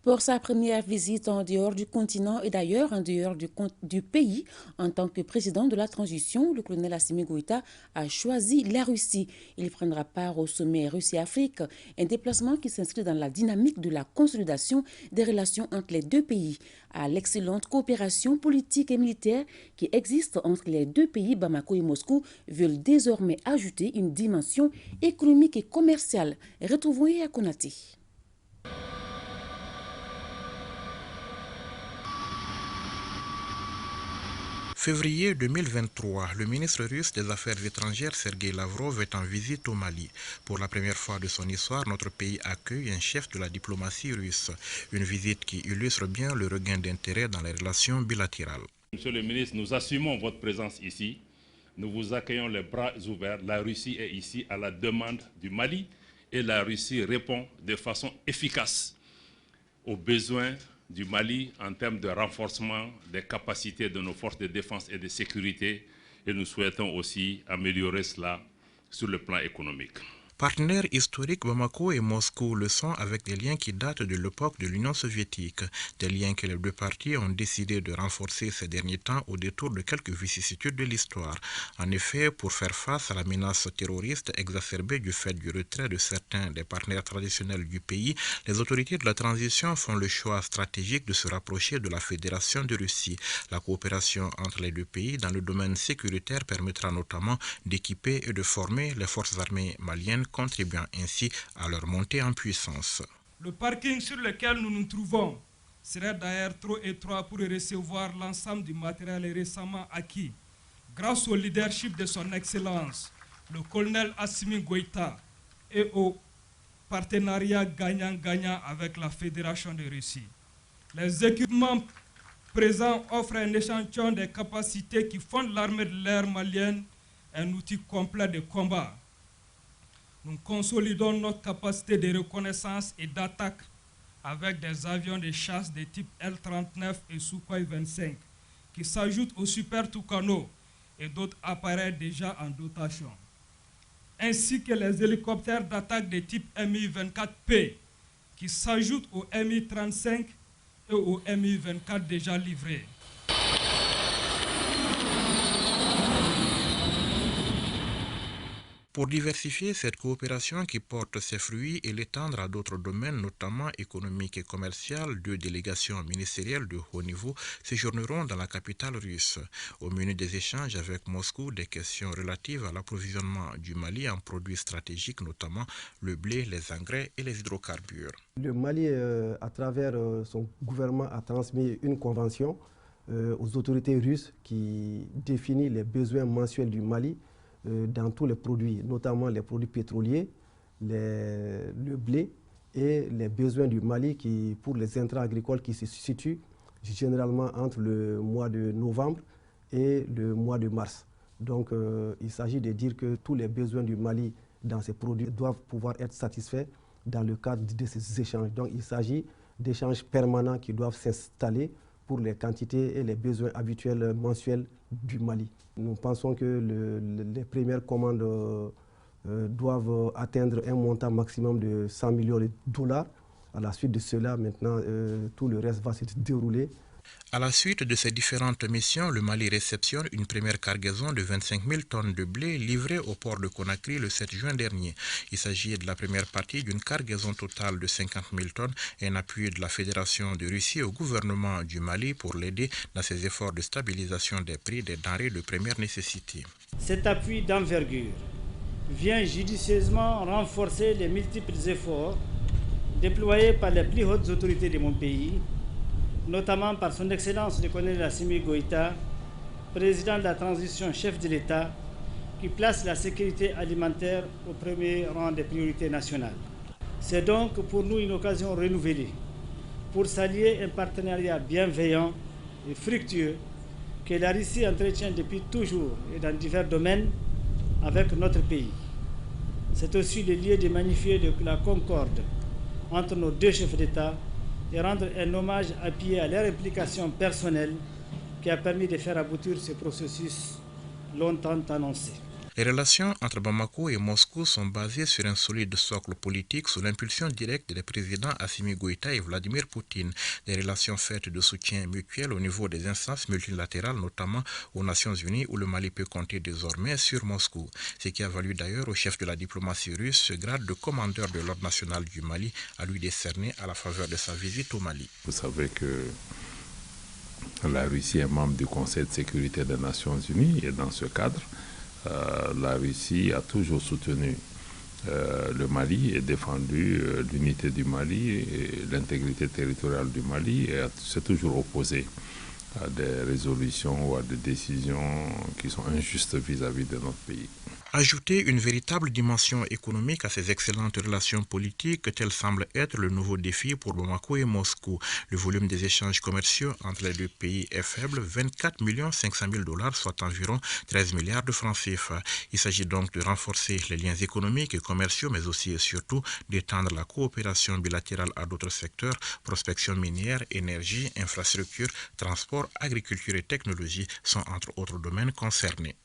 Pour sa première visite en dehors du continent et d'ailleurs en dehors du pays, en tant que président de la transition, le colonel Assimi Goïta a choisi la Russie. Il prendra part au sommet Russie-Afrique, un déplacement qui s'inscrit dans la dynamique de la consolidation des relations entre les deux pays, à l'excellente coopération politique et militaire qui existe entre les deux pays, Bamako et Moscou, veulent désormais ajouter une dimension économique et commerciale. Retrouvons Yaya Konati. Février 2023, le ministre russe des Affaires étrangères Sergei Lavrov est en visite au Mali. Pour la première fois de son histoire, notre pays accueille un chef de la diplomatie russe. Une visite qui illustre bien le regain d'intérêt dans les relations bilatérales. Monsieur le ministre, nous assumons votre présence ici. Nous vous accueillons les bras ouverts. La Russie est ici à la demande du Mali et la Russie répond de façon efficace aux besoins du Mali en termes de renforcement des capacités de nos forces de défense et de sécurité, et nous souhaitons aussi améliorer cela sur le plan économique. Partenaires historiques, Bamako et Moscou le sont avec des liens qui datent de l'époque de l'Union soviétique, des liens que les deux parties ont décidé de renforcer ces derniers temps au détour de quelques vicissitudes de l'histoire. En effet, pour faire face à la menace terroriste exacerbée du fait du retrait de certains des partenaires traditionnels du pays, les autorités de la transition font le choix stratégique de se rapprocher de la Fédération de Russie. La coopération entre les deux pays dans le domaine sécuritaire permettra notamment d'équiper et de former les forces armées maliennes, contribuant ainsi à leur montée en puissance. Le parking sur lequel nous nous trouvons serait d'ailleurs trop étroit pour recevoir l'ensemble du matériel récemment acquis. Grâce au leadership de son Excellence, le colonel Assimi Goïta, et au partenariat gagnant-gagnant avec la Fédération de Russie. Les équipements présents offrent un échantillon des capacités qui font de l'armée de l'air malienne un outil complet de combat. Nous consolidons notre capacité de reconnaissance et d'attaque avec des avions de chasse de type L-39 et Sukhoi 25 qui s'ajoutent au Super Tucano et d'autres appareils déjà en dotation, ainsi que les hélicoptères d'attaque de type Mi-24P qui s'ajoutent au Mi-35 et au Mi-24 déjà livrés. Pour diversifier cette coopération qui porte ses fruits et l'étendre à d'autres domaines, notamment économiques et commerciaux, deux délégations ministérielles de haut niveau séjourneront dans la capitale russe. Au menu des échanges avec Moscou, des questions relatives à l'approvisionnement du Mali en produits stratégiques, notamment le blé, les engrais et les hydrocarbures. Le Mali, à travers son gouvernement, a transmis une convention aux autorités russes qui définit les besoins mensuels du Mali dans tous les produits, notamment les produits pétroliers, le blé et les besoins du Mali pour les intrants agricoles qui se situent généralement entre le mois de novembre et le mois de mars. Donc il s'agit de dire que tous les besoins du Mali dans ces produits doivent pouvoir être satisfaits dans le cadre de ces échanges. Donc il s'agit d'échanges permanents qui doivent s'installer pour les quantités et les besoins habituels mensuels du Mali. Nous pensons que les premières commandes doivent atteindre un montant maximum de 100 millions de dollars. À la suite de cela, maintenant, tout le reste va se dérouler. À la suite de ces différentes missions, le Mali réceptionne une première cargaison de 25 000 tonnes de blé livrée au port de Conakry le 7 juin dernier. Il s'agit de la première partie d'une cargaison totale de 50 000 tonnes et un appui de la Fédération de Russie au gouvernement du Mali pour l'aider dans ses efforts de stabilisation des prix des denrées de première nécessité. Cet appui d'envergure vient judicieusement renforcer les multiples efforts déployés par les plus hautes autorités de mon pays, notamment par son Excellence le colonel Assimi Goïta, président de la transition, chef de l'État, qui place la sécurité alimentaire au premier rang des priorités nationales. C'est donc pour nous une occasion renouvelée pour saluer un partenariat bienveillant et fructueux que la Russie entretient depuis toujours et dans divers domaines avec notre pays. C'est aussi le lieu de magnifier la concorde entre nos deux chefs d'État et rendre un hommage appuyé à leur implication personnelle qui a permis de faire aboutir ce processus longtemps annoncé. Les relations entre Bamako et Moscou sont basées sur un solide socle politique sous l'impulsion directe des présidents Assimi Goïta et Vladimir Poutine. Des relations faites de soutien mutuel au niveau des instances multilatérales, notamment aux Nations Unies, où le Mali peut compter désormais sur Moscou. Ce qui a valu d'ailleurs au chef de la diplomatie russe ce grade de commandeur de l'ordre national du Mali à lui décerner à la faveur de sa visite au Mali. Vous savez que la Russie est membre du Conseil de sécurité des Nations Unies et dans ce cadre, la Russie a toujours soutenu le Mali et défendu l'unité du Mali et l'intégrité territoriale du Mali et s'est toujours opposé à des résolutions ou à des décisions qui sont injustes vis-à-vis de notre pays. Ajouter une véritable dimension économique à ces excellentes relations politiques, tel semble être le nouveau défi pour Bamako et Moscou. Le volume des échanges commerciaux entre les deux pays est faible, 24 500 000 $, soit environ 13 milliards de francs CFA. Il s'agit donc de renforcer les liens économiques et commerciaux, mais aussi et surtout d'étendre la coopération bilatérale à d'autres secteurs, prospection minière, énergie, infrastructure, transport, agriculture et technologie sont entre autres domaines concernés.